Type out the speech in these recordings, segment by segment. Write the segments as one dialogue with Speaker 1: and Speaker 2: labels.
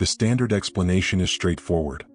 Speaker 1: The standard explanation is straightforward.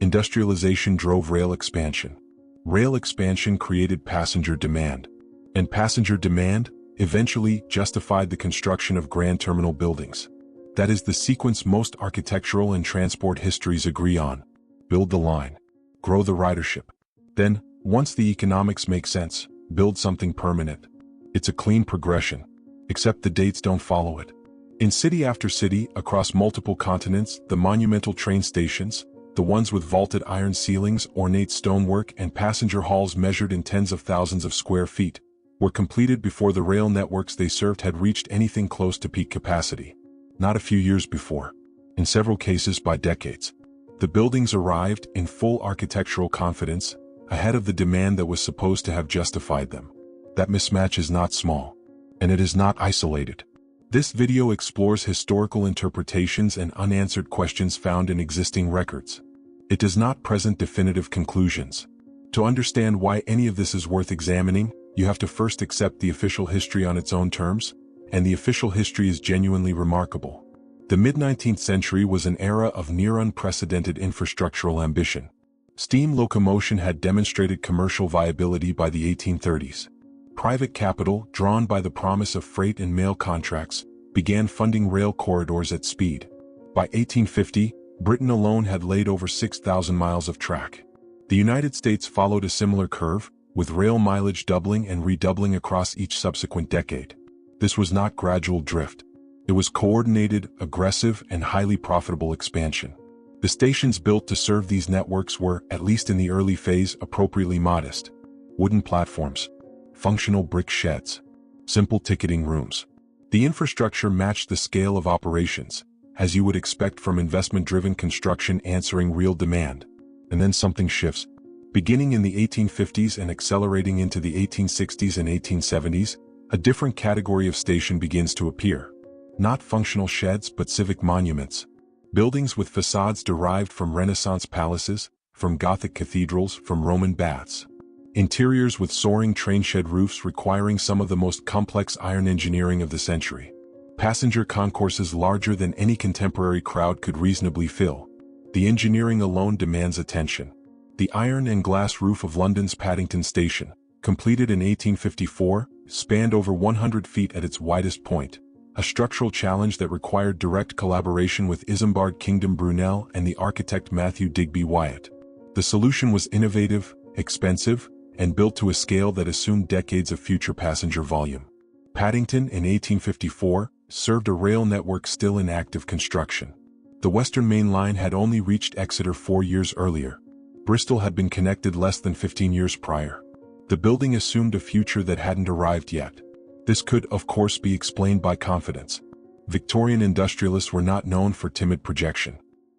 Speaker 1: Industrialization drove rail expansion. Rail expansion created passenger demand. And passenger demand eventually justified the construction of grand terminal buildings. That is the sequence most architectural and transport histories agree on. Build the line. Grow the ridership. Then, once the economics make sense, build something permanent. It's a clean progression. Except the dates don't follow it. In city after city, across multiple continents, the monumental train stations, the ones with vaulted iron ceilings, ornate stonework, and passenger halls measured in tens of thousands of square feet, were completed before the rail networks they served had reached anything close to peak capacity. Not a few years before. In several cases by decades. The buildings arrived in full architectural confidence, ahead of the demand that was supposed to have justified them. That mismatch is not small. And it is not isolated. This video explores historical interpretations and unanswered questions found in existing records. It does not present definitive conclusions. To understand why any of this is worth examining, you have to first accept the official history on its own terms, and the official history is genuinely remarkable. The mid-19th century was an era of near unprecedented infrastructural ambition. Steam locomotion had demonstrated commercial viability by the 1830s. Private capital, drawn by the promise of freight and mail contracts, began funding rail corridors at speed. By 1850, Britain alone had laid over 6,000 miles of track. The United States followed a similar curve, with rail mileage doubling and redoubling across each subsequent decade. This was not gradual drift. It was coordinated, aggressive, and highly profitable expansion. The stations built to serve these networks were, at least in the early phase, appropriately modest. Wooden platforms. Functional brick sheds. Simple ticketing rooms. The infrastructure matched the scale of operations, as you would expect from investment-driven construction answering real demand. And then something shifts. Beginning in the 1850s and accelerating into the 1860s and 1870s, a different category of station begins to appear. Not functional sheds but civic monuments. Buildings with façades derived from Renaissance palaces, from Gothic cathedrals, from Roman baths. Interiors with soaring train shed roofs requiring some of the most complex iron engineering of the century. Passenger concourses larger than any contemporary crowd could reasonably fill. The engineering alone demands attention. The iron and glass roof of London's Paddington Station, completed in 1854, spanned over 100 feet at its widest point. A structural challenge that required direct collaboration with Isambard Kingdom Brunel and the architect Matthew Digby Wyatt. The solution was innovative, expensive, and built to a scale that assumed decades of future passenger volume. Paddington, in 1854, served a rail network still in active construction. The Western Main Line had only reached Exeter 4 years earlier. Bristol had been connected less than 15 years prior. The building assumed a future that hadn't arrived yet. This could, of course, be explained by confidence. Victorian industrialists were not known for timid projection.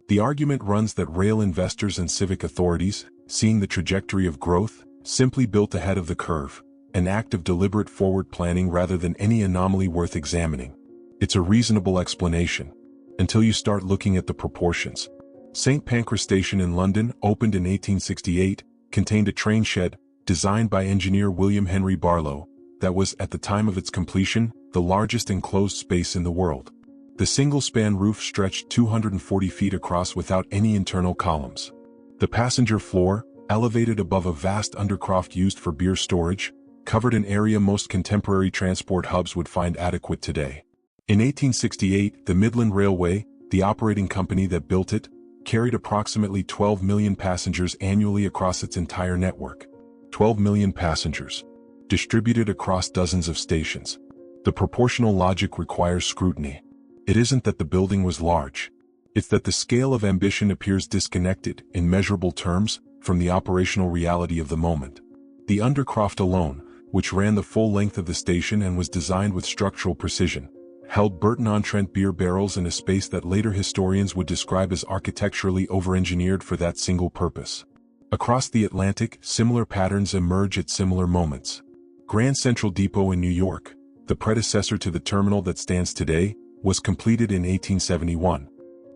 Speaker 1: The argument runs that rail investors and civic authorities, seeing the trajectory of growth, simply built ahead of the curve, an act of deliberate forward planning rather than any anomaly worth examining. It's a reasonable explanation, until you start looking at the proportions. St. Pancras Station in London, opened in 1868, contained a train shed, designed by engineer William Henry Barlow, that was, at the time of its completion, the largest enclosed space in the world. The single-span roof stretched 240 feet across without any internal columns. The passenger floor, elevated above a vast undercroft used for beer storage, covered an area most contemporary transport hubs would find adequate today. In 1868, the Midland Railway, the operating company that built it, carried approximately 12 million passengers annually across its entire network. 12 million passengers, distributed across dozens of stations. The proportional logic requires scrutiny. It isn't that the building was large. It's that the scale of ambition appears disconnected, in measurable terms, from the operational reality of the moment. The undercroft alone, which ran the full length of the station and was designed with structural precision, held Burton-on-Trent beer barrels in a space that later historians would describe as architecturally over-engineered for that single purpose. Across the Atlantic, similar patterns emerge at similar moments. Grand Central Depot in New York, the predecessor to the terminal that stands today, was completed in 1871.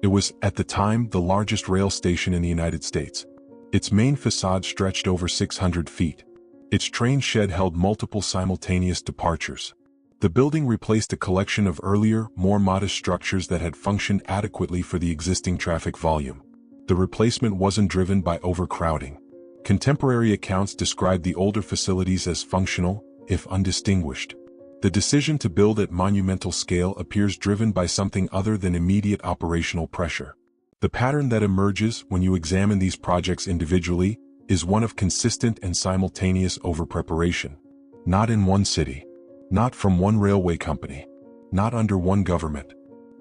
Speaker 1: It was, at the time, the largest rail station in the United States. Its main facade stretched over 600 feet. Its train shed held multiple simultaneous departures. The building replaced a collection of earlier, more modest structures that had functioned adequately for the existing traffic volume. The replacement wasn't driven by overcrowding. Contemporary accounts describe the older facilities as functional, if undistinguished. The decision to build at monumental scale appears driven by something other than immediate operational pressure. The pattern that emerges when you examine these projects individually is one of consistent and simultaneous overpreparation. Not in one city, not from one railway company, not under one government,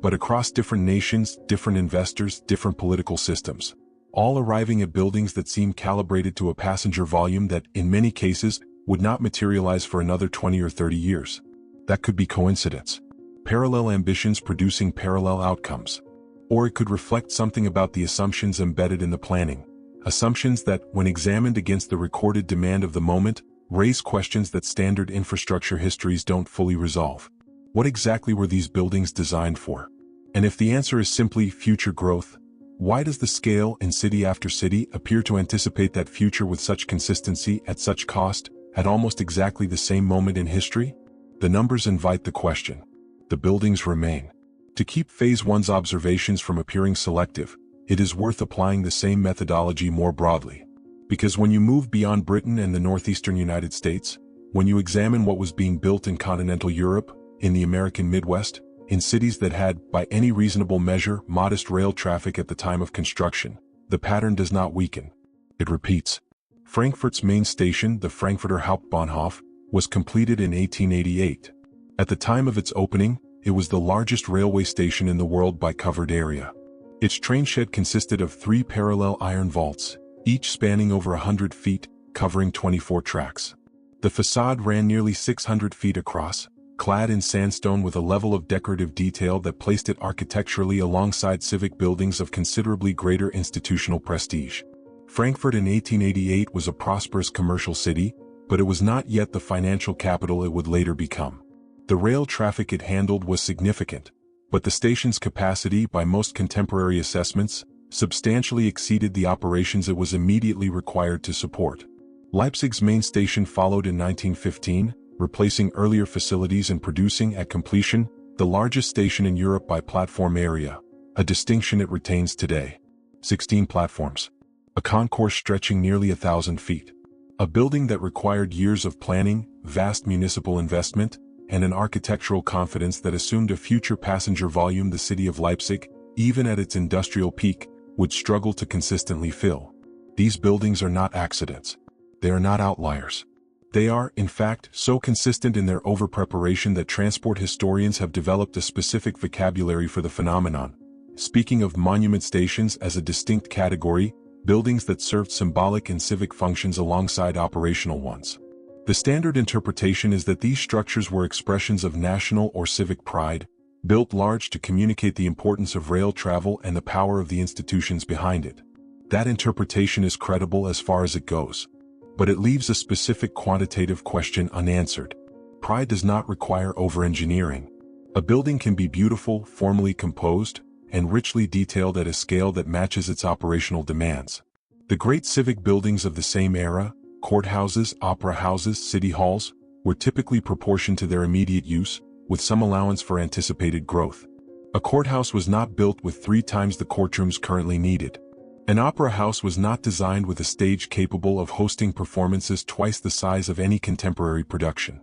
Speaker 1: but across different nations, different investors, different political systems, all arriving at buildings that seem calibrated to a passenger volume that, in many cases, would not materialize for another 20 or 30 years. That could be coincidence, parallel ambitions producing parallel outcomes. Or it could reflect something about the assumptions embedded in the planning, assumptions that, when examined against the recorded demand of the moment, raise questions that standard infrastructure histories don't fully resolve. What exactly were these buildings designed for? And if the answer is simply future growth, why does the scale in city after city appear to anticipate that future with such consistency at such cost, at almost exactly the same moment in history? The numbers invite the question. The buildings remain. To keep Phase 1's observations from appearing selective, it is worth applying the same methodology more broadly. Because when you move beyond Britain and the northeastern United States, when you examine what was being built in continental Europe, in the American Midwest, in cities that had, by any reasonable measure, modest rail traffic at the time of construction, the pattern does not weaken. It repeats. Frankfurt's main station, the Frankfurter Hauptbahnhof, was completed in 1888. At the time of its opening, it was the largest railway station in the world by covered area. Its train shed consisted of 3 parallel iron vaults, each spanning over 100 feet, covering 24 tracks. The façade ran nearly 600 feet across, clad in sandstone with a level of decorative detail that placed it architecturally alongside civic buildings of considerably greater institutional prestige. Frankfurt in 1888 was a prosperous commercial city, but it was not yet the financial capital it would later become. The rail traffic it handled was significant, but the station's capacity, by most contemporary assessments, substantially exceeded the operations it was immediately required to support. Leipzig's main station followed in 1915, replacing earlier facilities and producing, at completion, the largest station in Europe by platform area, a distinction it retains today. 16 platforms. A concourse stretching nearly 1,000 feet. A building that required years of planning, vast municipal investment, and an architectural confidence that assumed a future passenger volume the city of Leipzig, even at its industrial peak, would struggle to consistently fill. These buildings are not accidents. They are not outliers. They are, in fact, so consistent in their overpreparation that transport historians have developed a specific vocabulary for the phenomenon. Speaking of monument stations as a distinct category, buildings that served symbolic and civic functions alongside operational ones. The standard interpretation is that these structures were expressions of national or civic pride, built large to communicate the importance of rail travel and the power of the institutions behind it. That interpretation is credible as far as it goes. But it leaves a specific quantitative question unanswered. Pride does not require over-engineering. A building can be beautiful, formally composed, and richly detailed at a scale that matches its operational demands. The great civic buildings of the same era, courthouses, opera houses, city halls, were typically proportioned to their immediate use, with some allowance for anticipated growth. A courthouse was not built with 3 times the courtrooms currently needed. An opera house was not designed with a stage capable of hosting performances twice the size of any contemporary production.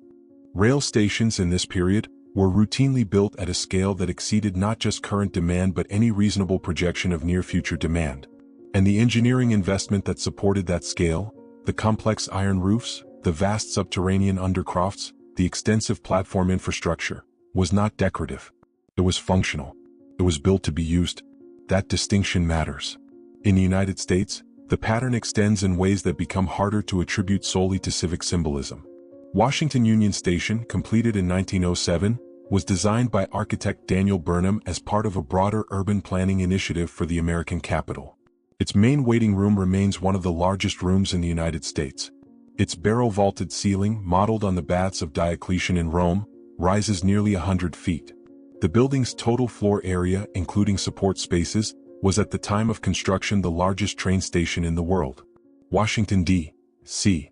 Speaker 1: Rail stations in this period were routinely built at a scale that exceeded not just current demand but any reasonable projection of near-future demand. And the engineering investment that supported that scale, the complex iron roofs, the vast subterranean undercrofts, the extensive platform infrastructure, was not decorative. It was functional. It was built to be used. That distinction matters. In the United States, the pattern extends in ways that become harder to attribute solely to civic symbolism. Washington Union Station, completed in 1907, was designed by architect Daniel Burnham as part of a broader urban planning initiative for the American capital. Its main waiting room remains one of the largest rooms in the United States. Its barrel-vaulted ceiling, modeled on the baths of Diocletian in Rome, rises nearly 100 feet. The building's total floor area, including support spaces, was at the time of construction the largest train station in the world. Washington, D.C.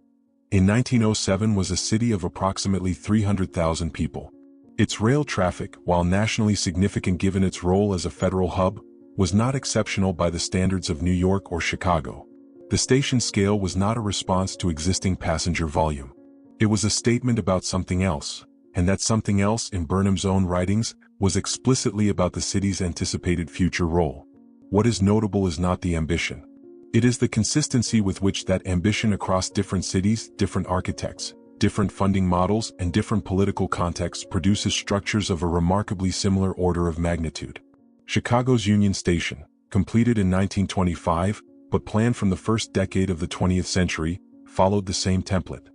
Speaker 1: in 1907 was a city of approximately 300,000 people. Its rail traffic, while nationally significant given its role as a federal hub, was not exceptional by the standards of New York or Chicago. The station scale was not a response to existing passenger volume. It was a statement about something else, and that something else, in Burnham's own writings, was explicitly about the city's anticipated future role. What is notable is not the ambition. It is the consistency with which that ambition across different cities, different architects, different funding models, and different political contexts produces structures of a remarkably similar order of magnitude. Chicago's Union Station, completed in 1925, but planned from the first decade of the 20th century, followed the same template.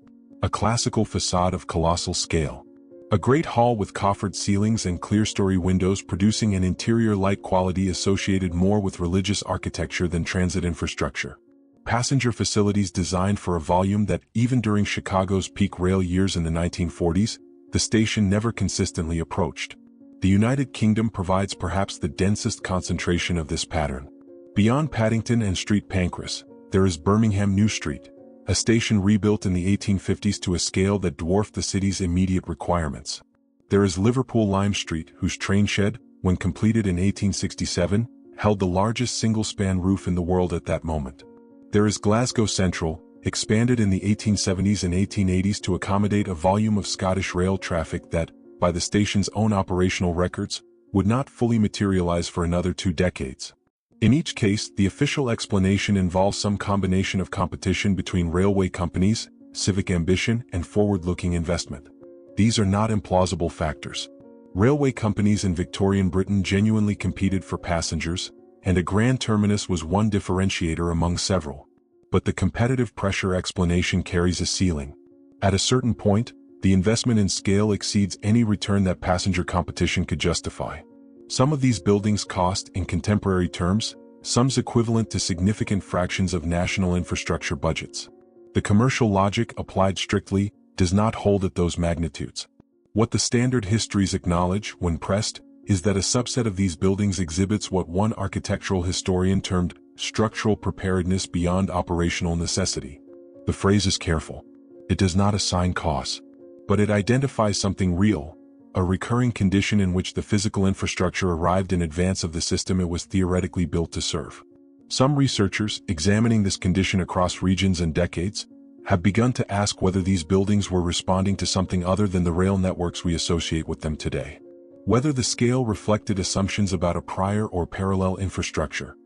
Speaker 1: A classical facade of colossal scale. A great hall with coffered ceilings and clerestory windows producing an interior light quality associated more with religious architecture than transit infrastructure. Passenger facilities designed for a volume that, even during Chicago's peak rail years in the 1940s, the station never consistently approached. The United Kingdom provides perhaps the densest concentration of this pattern. Beyond Paddington and Street Pancras, there is Birmingham New Street, a station rebuilt in the 1850s to a scale that dwarfed the city's immediate requirements. There is Liverpool Lime Street, whose train shed, when completed in 1867, held the largest single-span roof in the world at that moment. There is Glasgow Central, expanded in the 1870s and 1880s to accommodate a volume of Scottish rail traffic that, by the station's own operational records, would not fully materialize for another 2 decades. In each case, the official explanation involves some combination of competition between railway companies, civic ambition, and forward-looking investment. These are not implausible factors. Railway companies in Victorian Britain genuinely competed for passengers, and a grand terminus was one differentiator among several. But the competitive pressure explanation carries a ceiling. At a certain point, the investment in scale exceeds any return that passenger competition could justify. Some of these buildings cost, in contemporary terms, sums equivalent to significant fractions of national infrastructure budgets. The commercial logic, applied strictly, does not hold at those magnitudes. What the standard histories acknowledge, when pressed, is that a subset of these buildings exhibits what one architectural historian termed structural preparedness beyond operational necessity. The phrase is careful. It does not assign cause, but it identifies something real, a recurring condition in which the physical infrastructure arrived in advance of the system it was theoretically built to serve. Some researchers, examining this condition across regions and decades, have begun to ask whether these buildings were responding to something other than the rail networks we associate with them today. Whether the scale reflected assumptions about a prior or parallel infrastructure,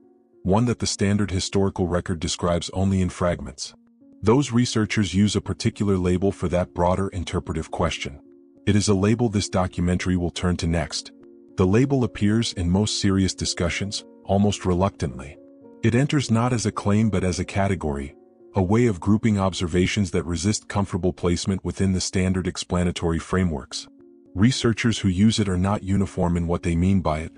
Speaker 1: one that the standard historical record describes only in fragments. Those researchers use a particular label for that broader interpretive question. It is a label this documentary will turn to next. The label appears in most serious discussions, almost reluctantly. It enters not as a claim but as a category, a way of grouping observations that resist comfortable placement within the standard explanatory frameworks. Researchers who use it are not uniform in what they mean by it.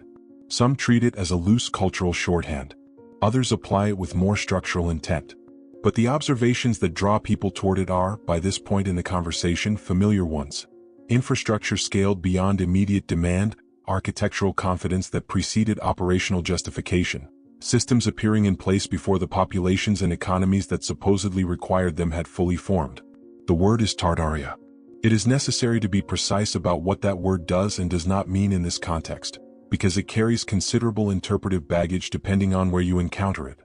Speaker 1: Some treat it as a loose cultural shorthand. Others apply it with more structural intent. But the observations that draw people toward it are, by this point in the conversation, familiar ones. Infrastructure scaled beyond immediate demand, architectural confidence that preceded operational justification, systems appearing in place before the populations and economies that supposedly required them had fully formed. The word is Tartaria. It is necessary to be precise about what that word does and does not mean in this context, because it carries considerable interpretive baggage depending on where you encounter it.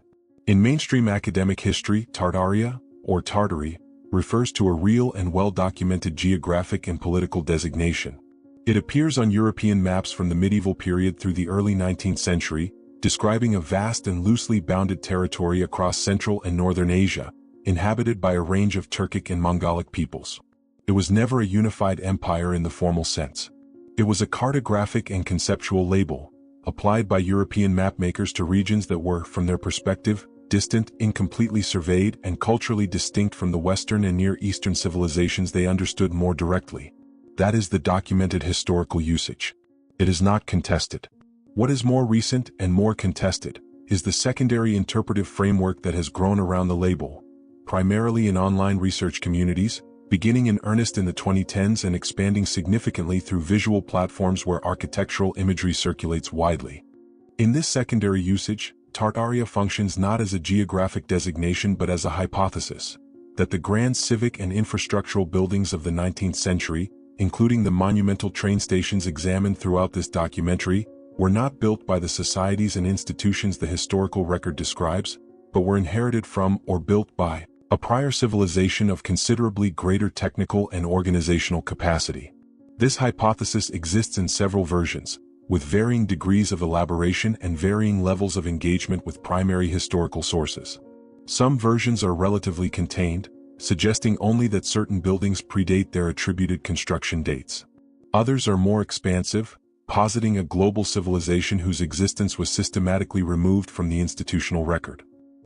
Speaker 1: In mainstream academic history, Tartaria, or Tartary, refers to a real and well-documented geographic and political designation. It appears on European maps from the medieval period through the early 19th century, describing a vast and loosely bounded territory across Central and Northern Asia, inhabited by a range of Turkic and Mongolic peoples. It was never a unified empire in the formal sense. It was a cartographic and conceptual label, applied by European mapmakers to regions that were, from their perspective, distant, incompletely surveyed, and culturally distinct from the Western and Near Eastern civilizations they understood more directly. That is the documented historical usage. It is not contested. What is more recent and more contested is the secondary interpretive framework that has grown around the label, primarily in online research communities, beginning in earnest in the 2010s and expanding significantly through visual platforms where architectural imagery circulates widely. In this secondary usage, Tartaria functions not as a geographic designation but as a hypothesis that the grand civic and infrastructural buildings of the 19th century, including the monumental train stations examined throughout this documentary, were not built by the societies and institutions the historical record describes, but were inherited from or built by a prior civilization of considerably greater technical and organizational capacity. This hypothesis exists in several versions, with varying degrees of elaboration and varying levels of engagement with primary historical sources. Some versions are relatively contained, suggesting only that certain buildings predate their attributed construction dates. Others are more expansive, positing a global civilization whose existence was systematically removed from the institutional record.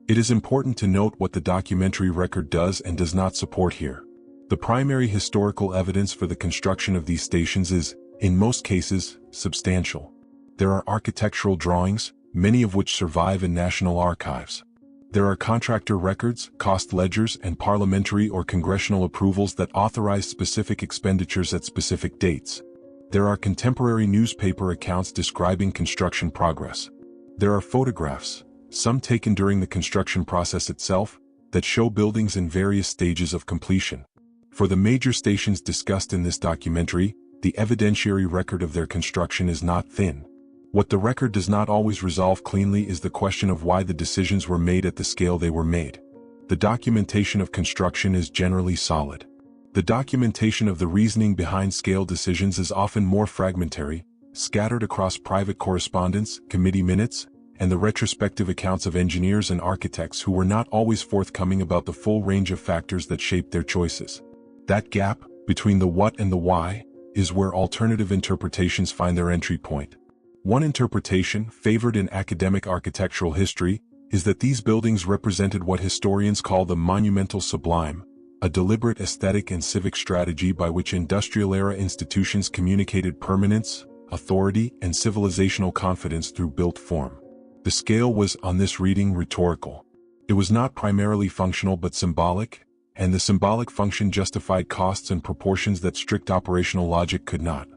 Speaker 1: It is important to note what the documentary record does and does not support here. The primary historical evidence for the construction of these stations is, in most cases, substantial. There are architectural drawings, many of which survive in national archives. There are contractor records, cost ledgers, and parliamentary or congressional approvals that authorize specific expenditures at specific dates. There are contemporary newspaper accounts describing construction progress. There are photographs, some taken during the construction process itself, that show buildings in various stages of completion. For the major stations discussed in this documentary, the evidentiary record of their construction is not thin. What the record does not always resolve cleanly is the question of why the decisions were made at the scale they were made. The documentation of construction is generally solid. The documentation of the reasoning behind scale decisions is often more fragmentary, scattered across private correspondence, committee minutes, and the retrospective accounts of engineers and architects who were not always forthcoming about the full range of factors that shaped their choices. That gap, between the what and the why, is where alternative interpretations find their entry point. One interpretation, favored in academic architectural history, is that these buildings represented what historians call the monumental sublime, a deliberate aesthetic and civic strategy by which industrial-era institutions communicated permanence, authority, and civilizational confidence through built form. The scale was, on this reading, rhetorical. It was not primarily functional but symbolic, and the symbolic function justified costs and proportions that strict operational logic could not.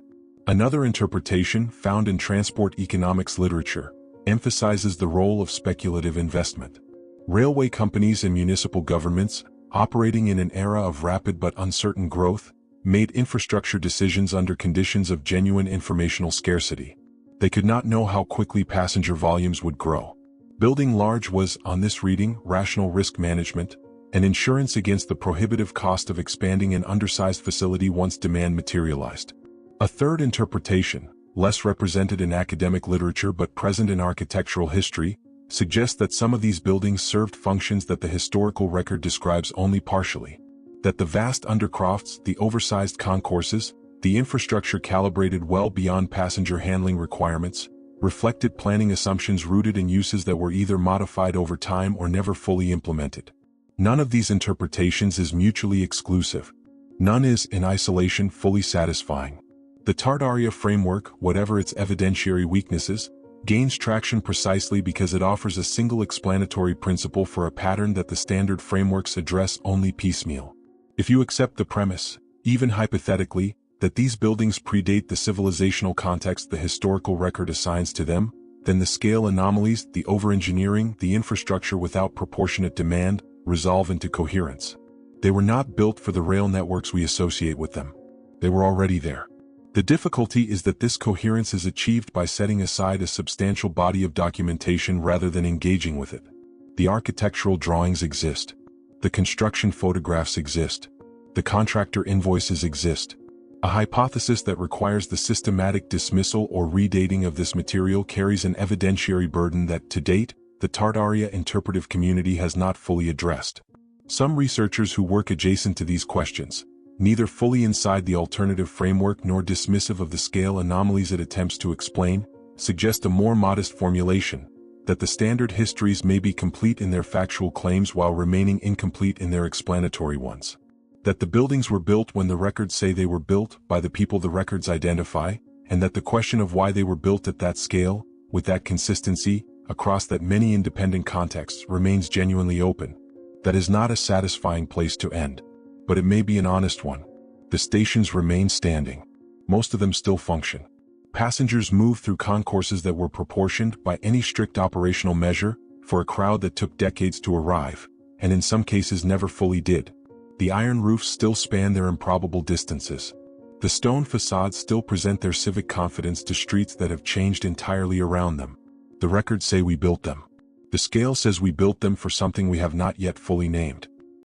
Speaker 1: Another interpretation, found in transport economics literature, emphasizes the role of speculative investment. Railway companies and municipal governments, operating in an era of rapid but uncertain growth, made infrastructure decisions under conditions of genuine informational scarcity. They could not know how quickly passenger volumes would grow. Building large was, on this reading, rational risk management, an insurance against the prohibitive cost of expanding an undersized facility once demand materialized. A third interpretation, less represented in academic literature but present in architectural history, suggests that some of these buildings served functions that the historical record describes only partially. That the vast undercrofts, the oversized concourses, the infrastructure calibrated well beyond passenger handling requirements, reflected planning assumptions rooted in uses that were either modified over time or never fully implemented. None of these interpretations is mutually exclusive. None is, in isolation, fully satisfying. The Tartaria framework, whatever its evidentiary weaknesses, gains traction precisely because it offers a single explanatory principle for a pattern that the standard frameworks address only piecemeal. If you accept the premise, even hypothetically, that these buildings predate the civilizational context the historical record assigns to them, then the scale anomalies, the over-engineering, the infrastructure without proportionate demand, resolve into coherence. They were not built for the rail networks we associate with them. They were already there. The difficulty is that this coherence is achieved by setting aside a substantial body of documentation rather than engaging with it. The architectural drawings exist. The construction photographs exist. The contractor invoices exist. A hypothesis that requires the systematic dismissal or redating of this material carries an evidentiary burden that, to date, the Tartaria interpretive community has not fully addressed. Some researchers who work adjacent to these questions, neither fully inside the alternative framework nor dismissive of the scale anomalies it attempts to explain, suggest a more modest formulation, that the standard histories may be complete in their factual claims while remaining incomplete in their explanatory ones. That the buildings were built when the records say they were built by the people the records identify, and that the question of why they were built at that scale, with that consistency, across that many independent contexts remains genuinely open. That is not a satisfying place to end. But it may be an honest one. The stations remain standing. Most of them still function. Passengers move through concourses that were proportioned by any strict operational measure for a crowd that took decades to arrive, and in some cases never fully did. The iron roofs still span their improbable distances. The stone facades still present their civic confidence to streets that have changed entirely around them. The records say we built them. The scale says we built them for something we have not yet fully named.